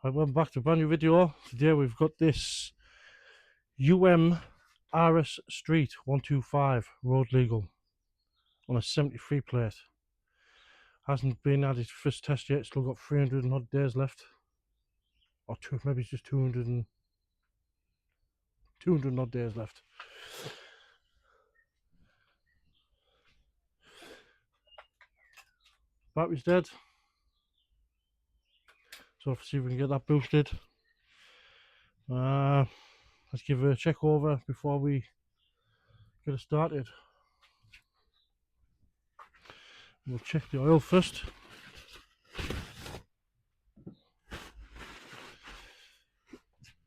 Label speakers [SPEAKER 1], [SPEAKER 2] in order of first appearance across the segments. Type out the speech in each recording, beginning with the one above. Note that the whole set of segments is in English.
[SPEAKER 1] I went back to a brand new video. Today we've got this RS Street 125 road legal on a 73 plate. Hasn't been at its first test yet, still got 300 and odd days left. Or two, maybe it's just 200 and odd days left. Battery's dead. So let's see if we can get that boosted. Let's give it a check over before we get it started. We'll check the oil first.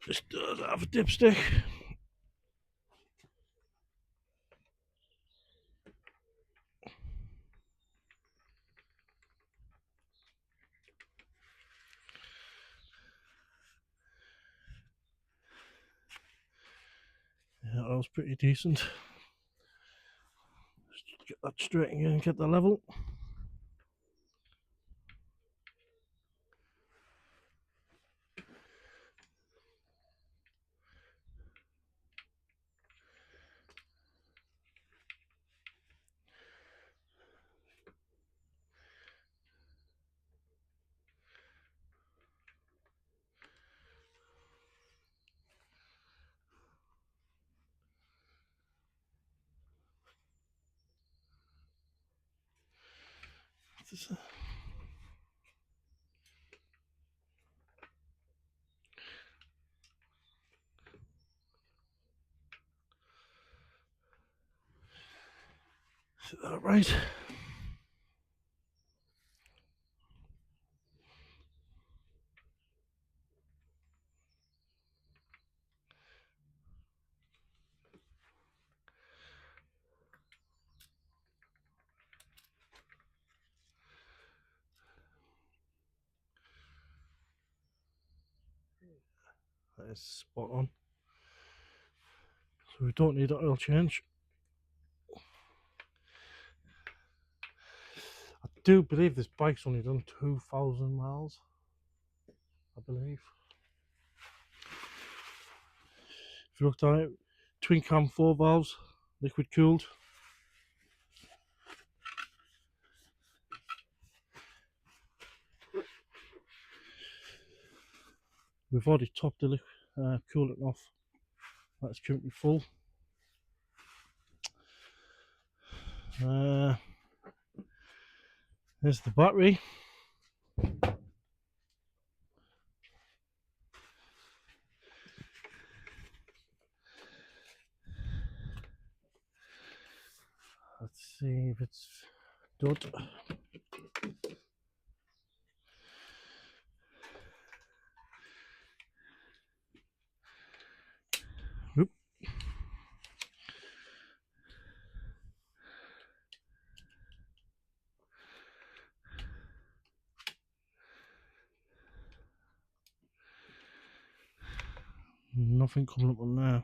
[SPEAKER 1] Just have a dipstick. Yeah, that was pretty decent. Just get that straight again and get the level. Is that right? That is spot on. So we don't need an oil change. I do believe this bike's only done 2,000 miles, I believe. If you looked at it, twin cam 4 valves, liquid cooled. We've already topped the coolant off. That's currently full. There's the battery. Let's see if it's done. Oop. Nothing coming up on there.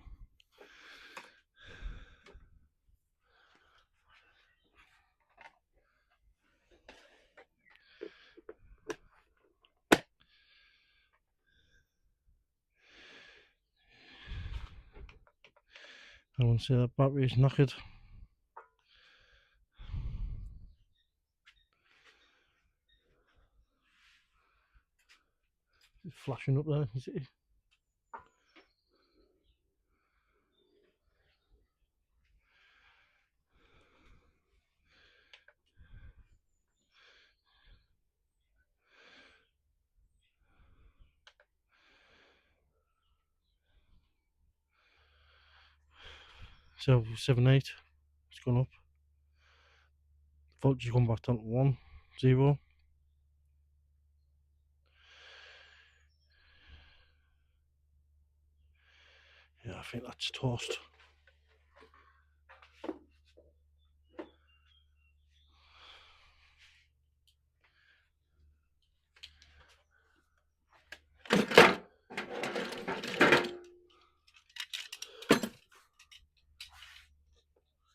[SPEAKER 1] I want to say that battery is knackered. It's flashing up there, you see? So 7.8, it's gone up. Voltage gone back down to 1, 0. Yeah, I think that's toast.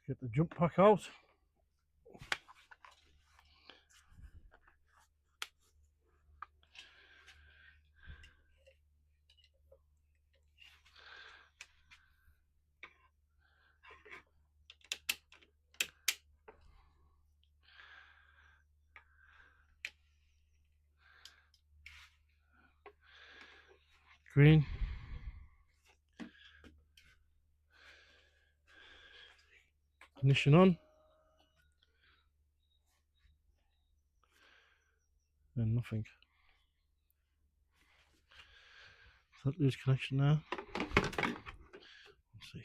[SPEAKER 1] Get the jump pack out. Green. Ignition on. And nothing. That lose connection now. Let's see.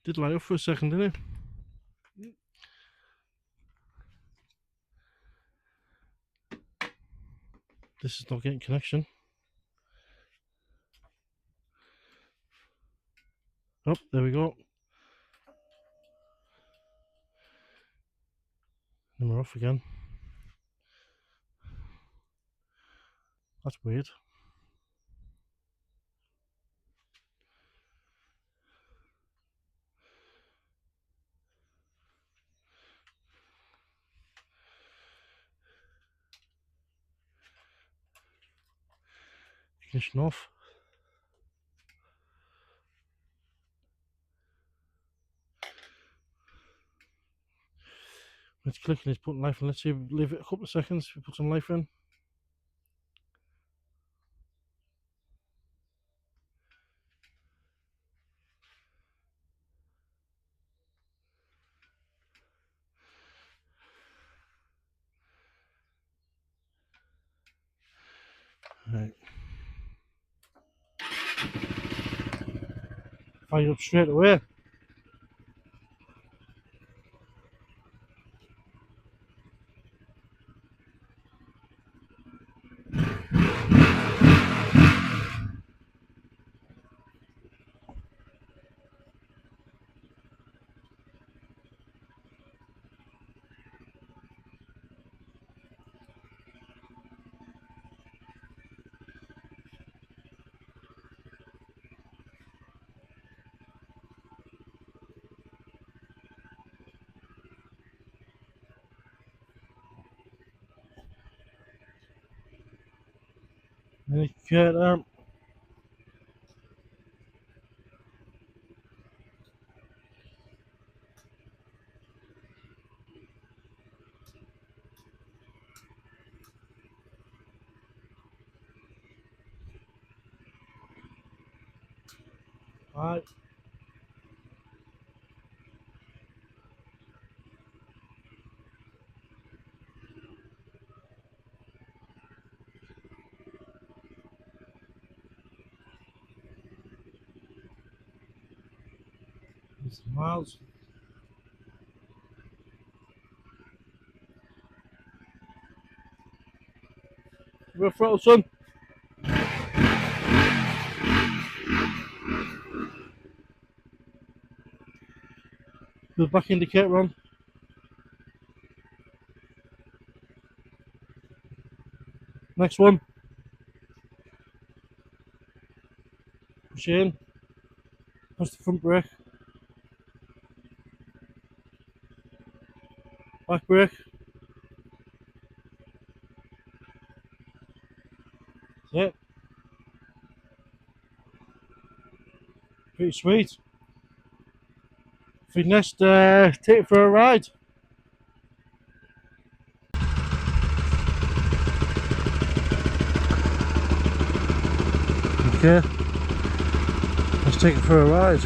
[SPEAKER 1] Did light up for a second, didn't it? This is not getting connection. Oh, there we go. And we're off again. That's weird. Ignition off. It's clicking, it's putting life in. Let's see, leave it a couple of seconds, we put some life in. Right. Fire up straight away. Indicator. Right. It's miles. We're throttle, son. The back indicator on. Next one. Push in. Push the front brake. Back brake. That's it. Pretty sweet. For next, take it for a ride. Okay, let's take it for a ride.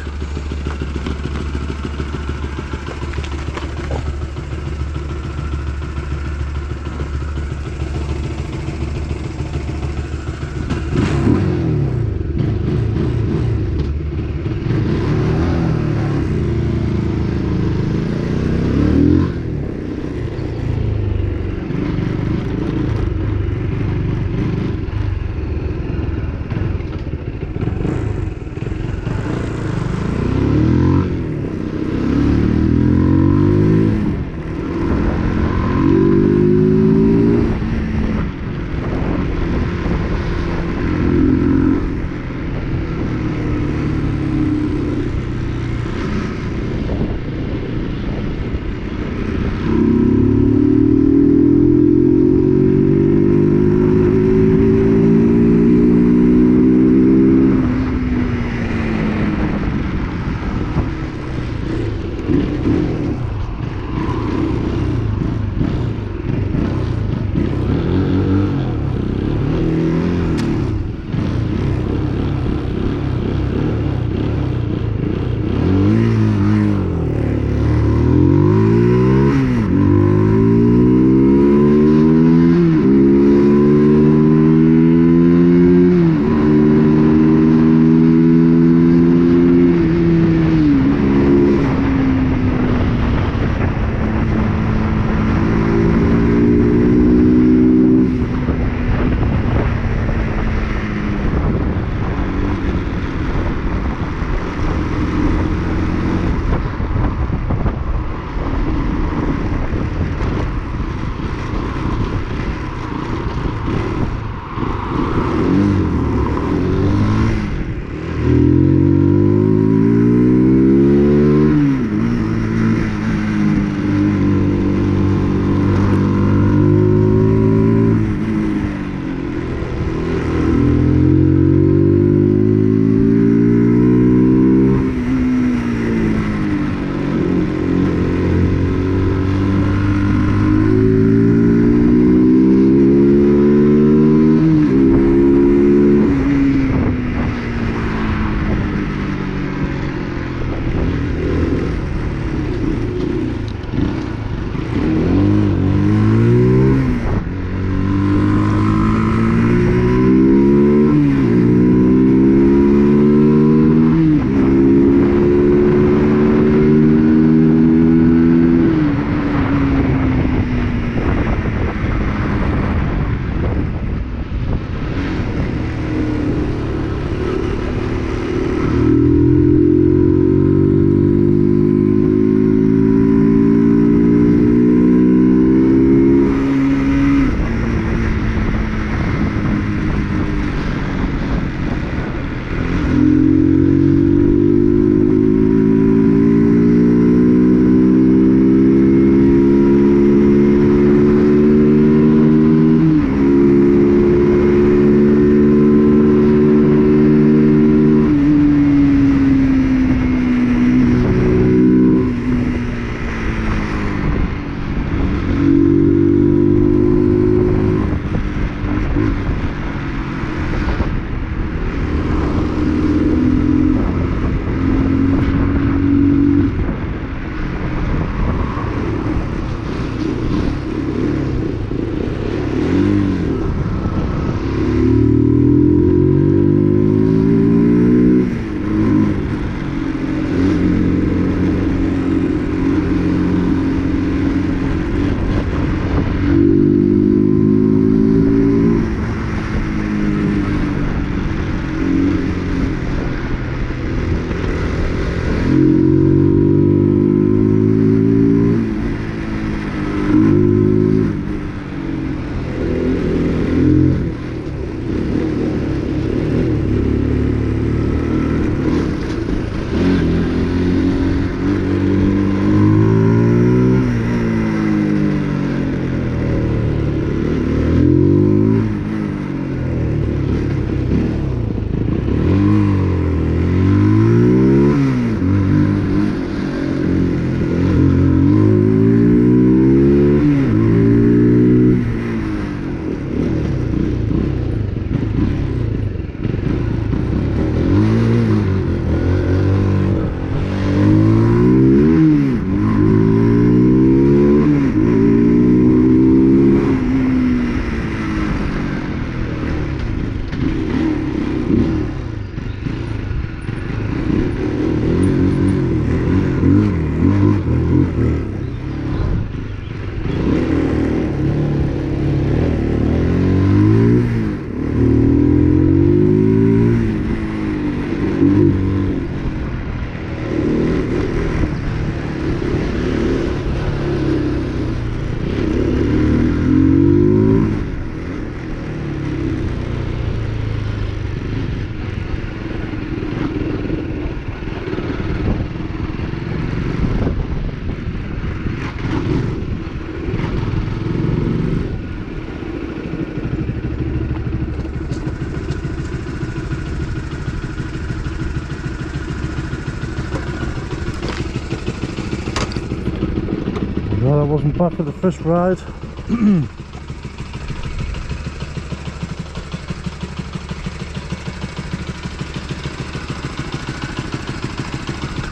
[SPEAKER 1] wasn't back at the first ride.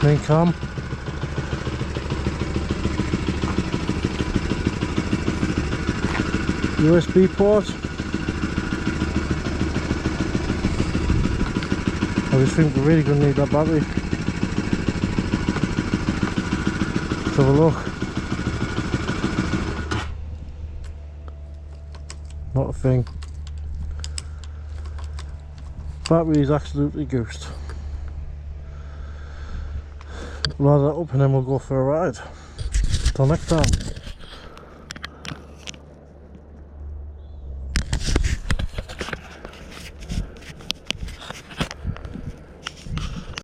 [SPEAKER 1] Main cam. USB port. I just think we're really going to need that battery. Let's have a look. Not a thing. Battery is absolutely goosed. Load that up and then we'll go for a ride. Till next time.